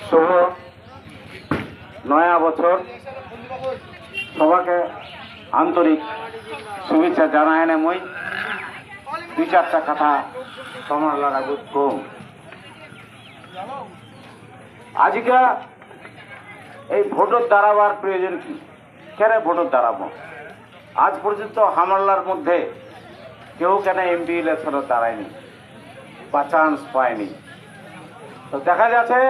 শুভ নয়া বছর সবাকে আন্তরিক শুভেচ্ছা জানায় না। মই দুই চারটা কথা তোমার লাগাবো কম। আজকে এই ভোটর দাঁড়াবার প্রয়োজন কি? কেন ভোটর দাঁড়াবো? আজ পর্যন্ত হামলার মধ্যে কেউ কেন এমপি ইলেকশনে দাঁড়ায়নি বা চান্স পায়নি। তো দেখা যাচ্ছে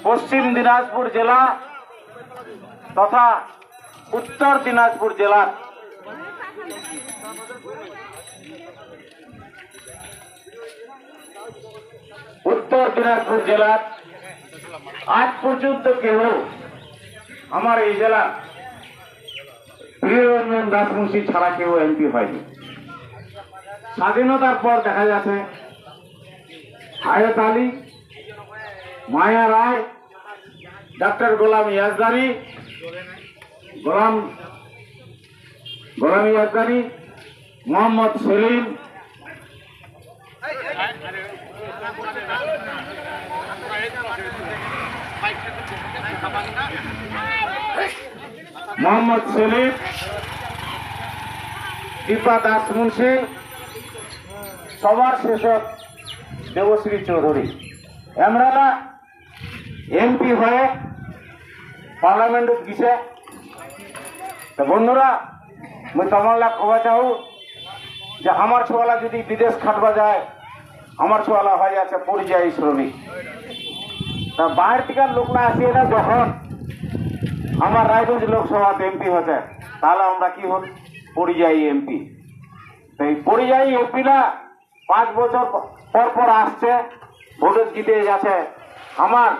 পশ্চিম দিনাজপুর জেলা তথা উত্তর দিনাজপুর জেলার আজ পর্যন্ত কেউ আমার এই জেলা প্রিয়রঞ্জন দাসমুন্সি ছাড়া কেউ এমপি হয়নি। স্বাধীনতার পর দেখা যাচ্ছে হায়াত আলী, মায়া রায়, ডক্টর গোলাম ইয়াজদানি, মোহাম্মদ সেলিম, দীপা দাস মুন্সি, সবার শেষক দেবশ্রী চৌধুরী। আমরা এমপি হয়ে পার্লামেন্টত গিছে। তো বন্ধুরা, মুই তোমার কবা চাও যে আমার ছোয়ালা যদি বিদেশ খাটবা যায়, আমার ছোয়ালা হয়ে যাচ্ছে পরিযায়ী শ্রমিক। তা বাইরের থেকে লোকরা আসিয়ে না যখন আমার রায়গঞ্জ লোকসভাতে এমপি হচ্ছে, তাহলে আমরা কি হল? পরিযায়ী এমপি। তো এই পরিযায়ী এমপিরা 5 বছর পর পর আসছে, ভোটে জিতে যাচ্ছে। আমার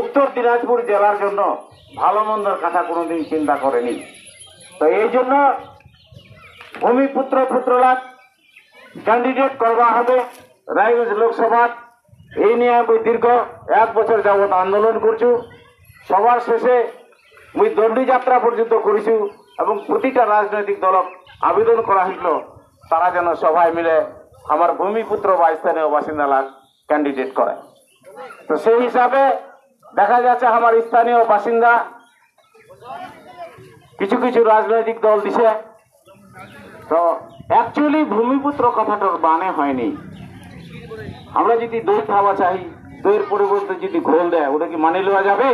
উত্তর দিনাজপুর জেলার জন্য ভালো মন্দর কথা কোনোদিন চিন্তা করেনি। তো এই জন্য ভূমিপুত্র পুত্রলাভ ক্যান্ডিডেট করবা হবে রায়গঞ্জ লোকসভার। এই নিয়ে আমি দীর্ঘ 1 বছর যাবৎ আন্দোলন করছি। সবার শেষে মুই দণ্ডি যাত্রা পর্যন্ত করেছি এবং প্রতিটা রাজনৈতিক দলক আবেদন করা হইল তারা যেন সবাই মিলে আমার ভূমিপুত্র বা স্থানীয় বাসিন্দা লাগ ক্যান্ডিডেট করে। তো সেই হিসাবে দেখা যাচ্ছে আমার স্থানীয় বাসিন্দা কিছু কিছু রাজনৈতিক দল দিছে। তো অ্যাকচুয়ালি ভূমিপুত্র কথাটার মানে হয়নি। আমরা যদি দই খাওয়া চাই, দইয়ের পরিবর্তে যদি ঘোল দেয়, ওটা কি মানে নেওয়া যাবে?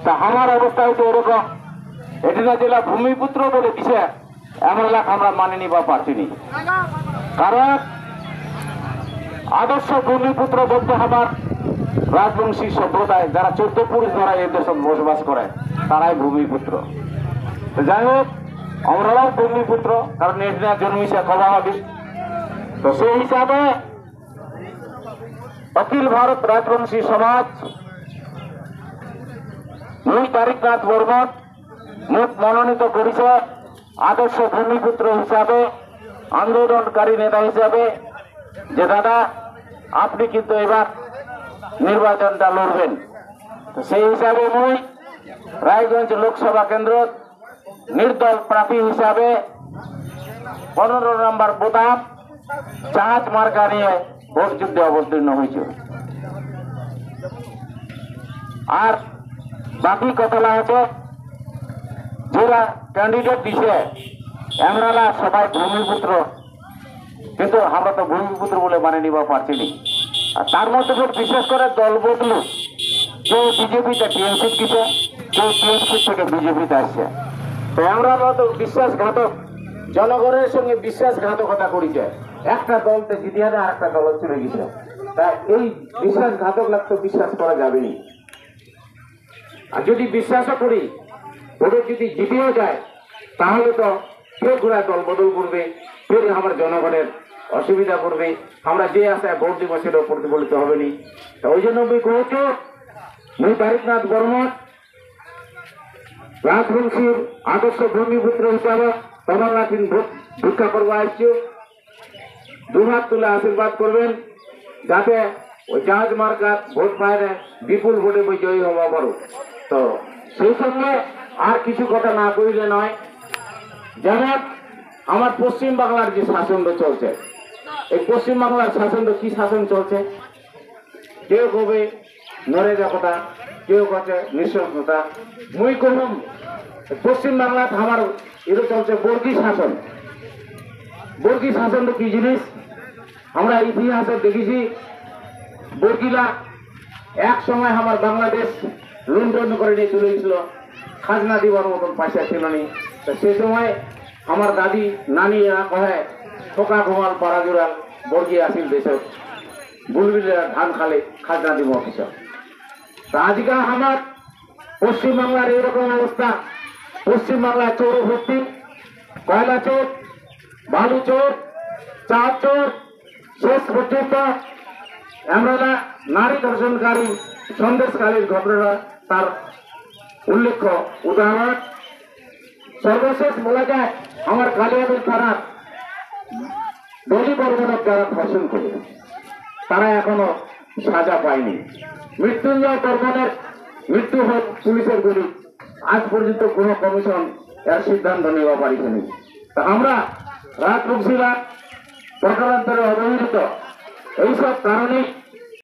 তা আমার অবস্থা হয়তো ওরকম। এটি না জেলা ভূমিপুত্র বলে দিছে, এমন লাখ আমরা মানে নিবা পারছিনি। কারণ আদর্শ ভূমিপুত্র বলতে হবার রাজবংশী সম্প্রদায় যারা 14 পুরুষ দ্বারা এই দেশে বসবাস করে, তারাই ভূমিপুত্র। তো যাই হোক, আমরাও ভূমিপুত্র, কারণ এটি না জন্মিছে কবা হবে। তো সেই হিসাবে অখিল ভারত রাজবংশী সমাজ তারিকনাথ বর্মন মুখ মনোনীত করেছে আদর্শ ভূমিপুত্র হিসাবে, আন্দোলনকারী নেতা হিসাবে, যে দাদা আপনি কিন্তু এবার নির্বাচনটা লড়বেন। তো সেই হিসাবে মুই রায়গঞ্জ লোকসভা কেন্দ্র নির্দল প্রার্থী হিসাবে 15 নম্বর বোতাম জাহাজ মার্কা নিয়ে ভোট যুদ্ধে অবতীর্ণ হয়েছে। আর বাকি কথা হচ্ছে যারা ক্যান্ডিডেট দিছে আমরা সবাই ভূমিপুত্র, কিন্তু আমরা তো ভূমিপুত্র বলে মানে নিবা পারছি না। আর তার মধ্যে বিশেষ করে দল বদলু, কেউ বিজেপিতে টিএমসি দিছে, কেউ টিএমসি থেকে বিজেপিতে আসছে। তো আমরা তো বিশ্বাসঘাতক, জনগণের সঙ্গে বিশ্বাসঘাতকতা করেছে। একটা দলতে জিতিয়ে না, আরেকটা দল চলে গেছে। তা এই বিশ্বাসঘাতক লাগতো বিশ্বাস করা যাবে না। আর যদি বিশ্বাসও করি, ভোটে যদি জিতেও যায়, তাহলে তো ফের ঘোড়া দল বদল করবে, ফের আমার জনগণের অসুবিধা করবে। আমরা যে আশায় ভোট দিব সেটাও প্রতিফলিত হবে না। ওই জন্য আমি করেছি মুই তারিকনাথ বর্মন রাজবংশীর আদর্শ ভূমিপুত্র হিসাবে তোমার নাকি ভোট ভিক্ষা করবো আসছি। 2 হাত তুলে আশীর্বাদ করবেন যাতে ওই জাহাজ মার্কা ভোট পায় না, বিপুল ভোটে জয়ী হওয়া পারো। তো সেই সঙ্গে আর কিছু কথা না কইলে নয়। যেমন আমার পশ্চিম বাংলার যে শাসনটা চলছে, এই পশ্চিম বাংলার শাসনটা কি শাসন চলছে? কেউ কবে নরেগা কথা, কেউ কাছে নৃশংসতা। মুই কহম পশ্চিমবাংলাত আমার এটা চলছে বর্গী শাসন। বর্গী শাসন তো কি জিনিস আমরা ইতিহাসে দেখেছি। বর্গীরা এক সময় আমার বাংলাদেশ লুণ্ঠন করে নিয়ে চলে গেছিল, খাজনা দিবার মতন পয়সা ছিল না। তো সেই সময় আমার দাদি নানি এরা কহে ঠোকা ঘুমাল পাড়া জোড়াল বর্গী আসিল দেশ বুলবিলেরা ধান খালে খাজনা দিব অফিস। তা আজকাল আমার পশ্চিমবাংলার এরকম অবস্থা। পশ্চিমবাংলায় চোর ভর্তি, কয়লা চোর, বালু চোর, চার চোর, শেষ পর্যন্ত আমরা নারী ধর্ষণকারী সন্দেশকারীর ঘটনা তার উল্লেখ্য উদাহরণ। সর্বশেষ বলা যায় আমার কালিয়াদের থানা দলি বর্মনের যারা ধর্ষণ করে তারা এখনো সাজা পায়নি। মৃত্যুঞ্জয় বর্মনের মৃত্যু হয় পুলিশের গুলি, আজ পর্যন্ত কোনো কমিশন এর সিদ্ধান্ত নেওয়া পারিনি। তা আমরা রাজবংশীরা প্রকারান্তরে অবহেলিত। এইসব কারণে